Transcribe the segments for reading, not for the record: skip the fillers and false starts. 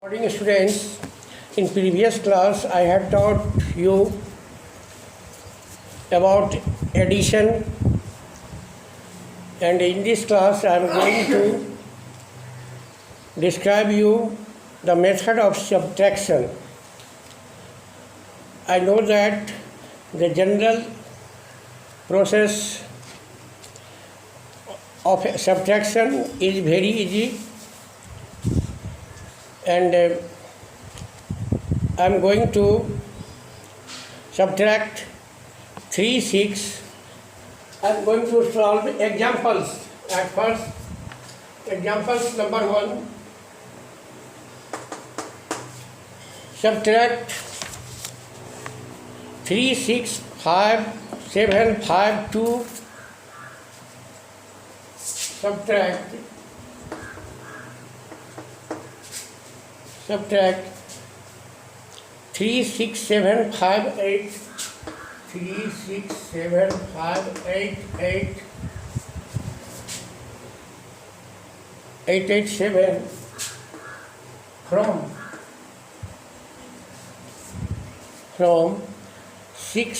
Morning students, in previous class I have taught you about addition, and in this class I am going to describe you the method of subtraction. I know that the general process of subtraction is very easy, and I am going to subtract 3, 6. I am going to solve examples. At first, examples number 1. Subtract 3, 6, 5, 7, 5, 2. Subtract 3, 6, 7, 5, 8, 3, 6, 7, 5, 8, 8, 7 from 6,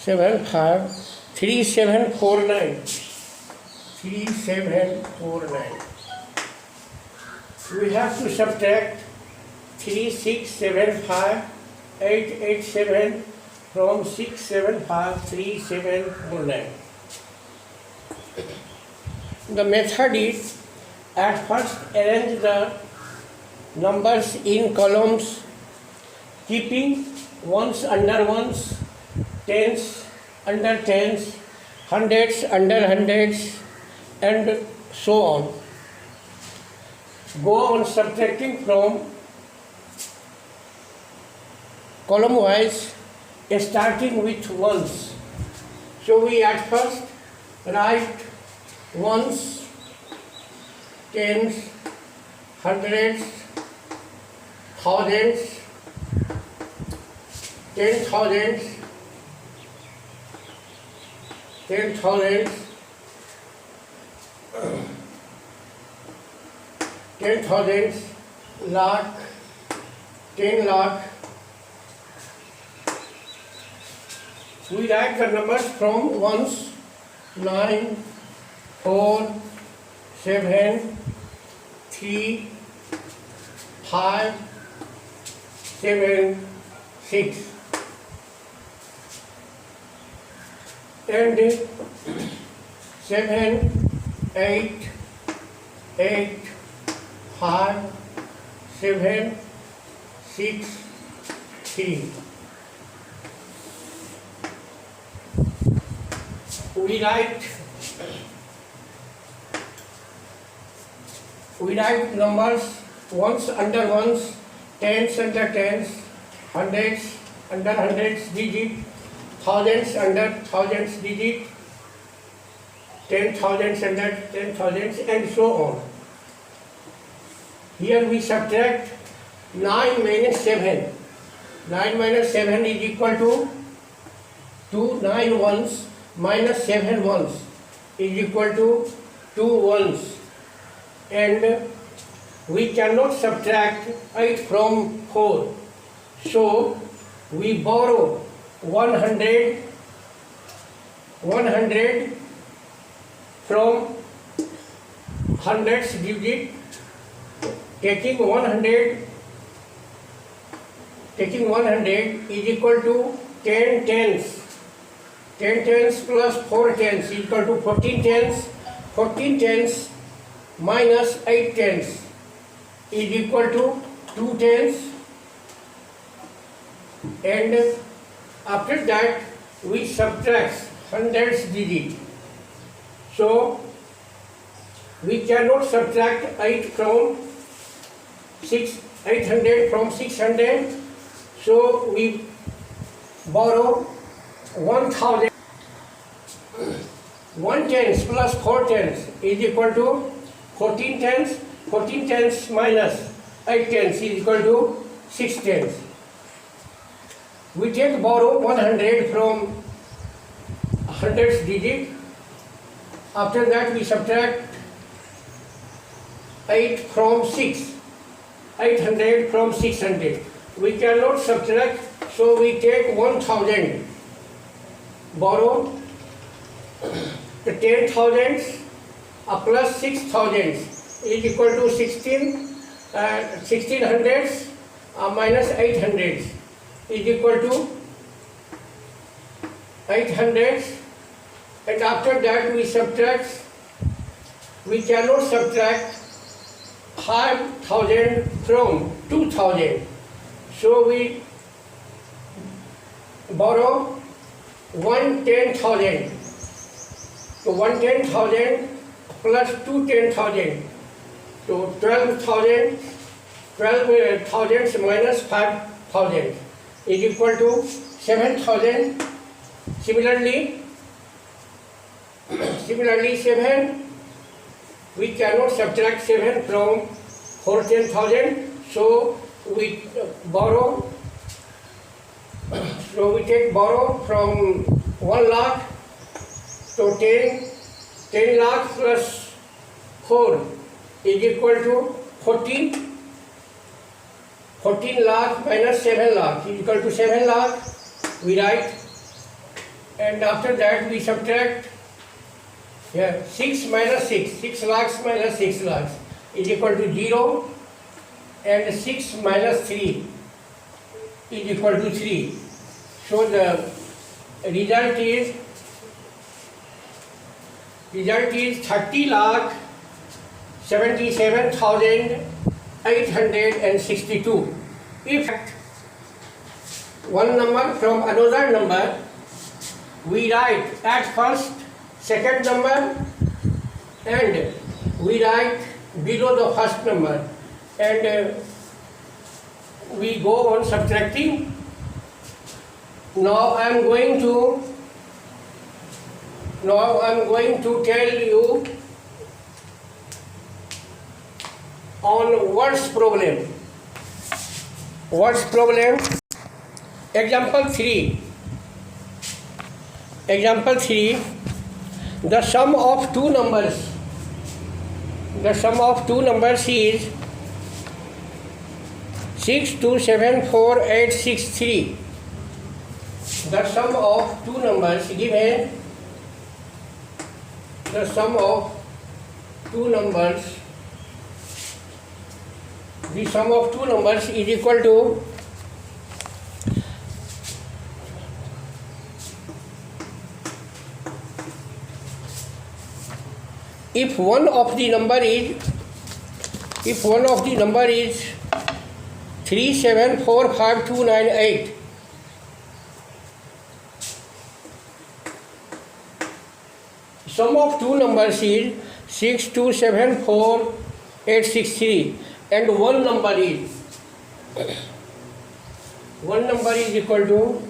7, 5, 3, 7, 4, 9. 3, 7, 4, 9. We have to subtract 3, 6, 7, 5, 8, 8, 7 from 6, 7, 5, 3, 7, 4, 9. The method is, at first arrange the numbers in columns, keeping ones under ones, tens under tens, hundreds under hundreds, and so on. Go on subtracting from column wise, starting with ones. So we at first write ones, tens, hundreds, thousands, 10,000s, 10,000s, 10,000s, lakh, 10 lakh. We write the numbers from ones, 9, 4, 7, 3, 5, 7, 6. And 7, 8, 5, 7, 6, 3. We write numbers ones under ones, tens under tens, hundreds under hundreds digit, thousands under thousands digit, 10,000s under 10,000s, and so on. Here we subtract 9 minus 7. 9 minus 7 is equal to 2 9 ones minus 7 ones is equal to 2 ones. And we cannot subtract 8 from 4. So we borrow 100 from hundreds digit, taking 100 is equal to 10 tens. 10 tens plus 4 tens is equal to 14 tens. 14 tens minus 8 tens is equal to 2 tens. And after that we subtract hundreds digit. So we cannot subtract 800 from 600. So we borrow 1000. 1 tens plus 4 tens is equal to 14 tens. 14 tens minus 8 tens is equal to 6 tens. We borrow 100 from hundreds digit After that we subtract 8 from 6, 800 from 600. We cannot subtract, so we take 1000, borrow the 10,000 plus 6,000 is equal to 1600 minus 800 is equal to 800, and after that we subtract, we cannot subtract 5,000 from 2,000, so we borrow 110,000. So 110,000 plus 210,000, so 12,000, 12,000 minus 5,000 is equal to 7,000. Similarly 7, we cannot subtract 7 from 14,000, so we borrow, so we take borrow from 1 lakh, so 10 lakh plus 4 is equal to 14 lakh minus 7 lakh is equal to 7 lakh, we write, and after that we subtract 6 minus 6 lakhs minus 6 lakhs is equal to 0, and 6 minus 3 is equal to 3. So the result is 30 lakh 77,862. If one number from another number, we write at first second number and we write below the first number, and we go on subtracting. Now I am going to tell you on words problem. Example 3. The sum of two numbers is 6274863. The sum of two numbers given. The sum of two numbers is equal to if one of the number is 3745,298, sum of two numbers is 6274863, and one number is equal to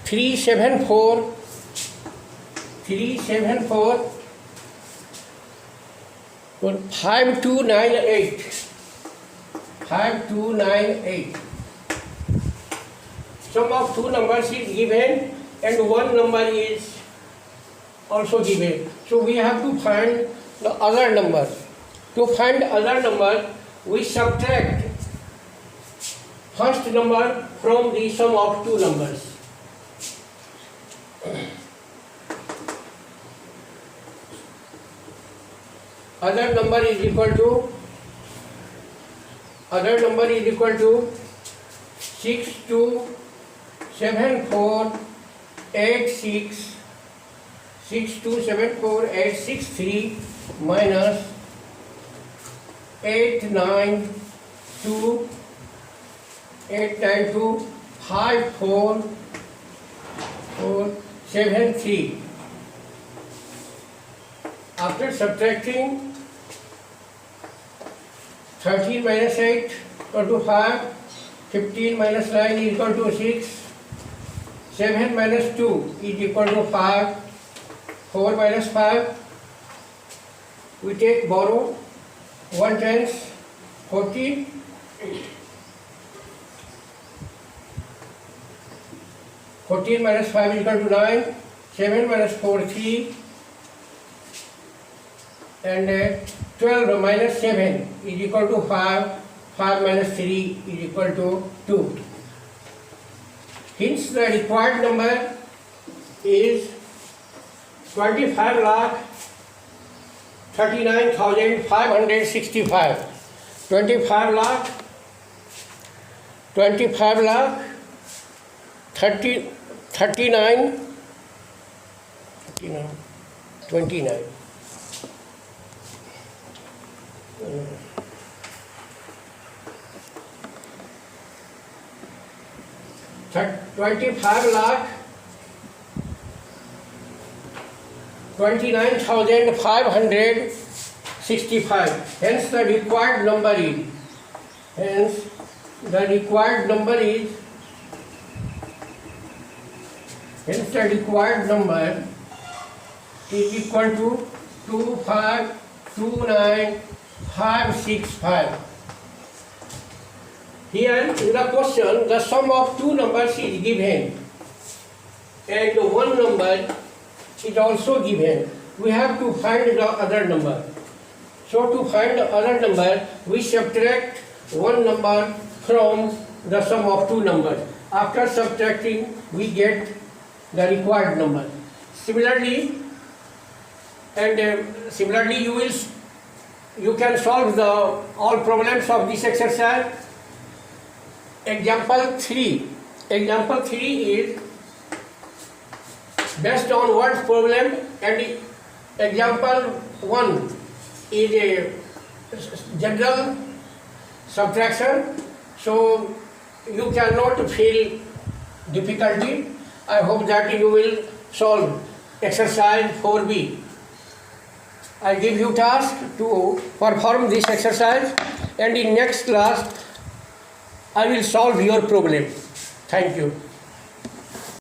374 5298. Sum of two numbers is given and one number is also given. So we have to find the other number. To find other number, we subtract first number from the sum of two numbers. Other number is equal to 6274863 minus 8925473. After subtracting 13 minus 8 equal to 5, 15 minus 9 is equal to 6, 7 minus 2 is equal to 5, 4 minus 5, we take borrow, 1 times 40, 14 minus 5 is equal to 9. 7 minus 4, 3. And 12 minus 7 is equal to 5. 5 minus 3 is equal to 2. Hence the required number is 25,39,565. 25 lakh 39 29 25 lakh 29,565. Hence the required number is equal to 2529565. Here in the question, the sum of two numbers is given and one number is also given. We have to find the other number. So to find the other number, we subtract one number from the sum of two numbers. After subtracting, we get the required number. Similarly, you can solve all problems of this exercise. Example 3. Example 3 is based on one problem, and example 1 is a general subtraction, so you cannot feel difficulty. I hope that you will solve exercise 4b. I give you task to perform this exercise, and in next class I will solve your problem. Thank you.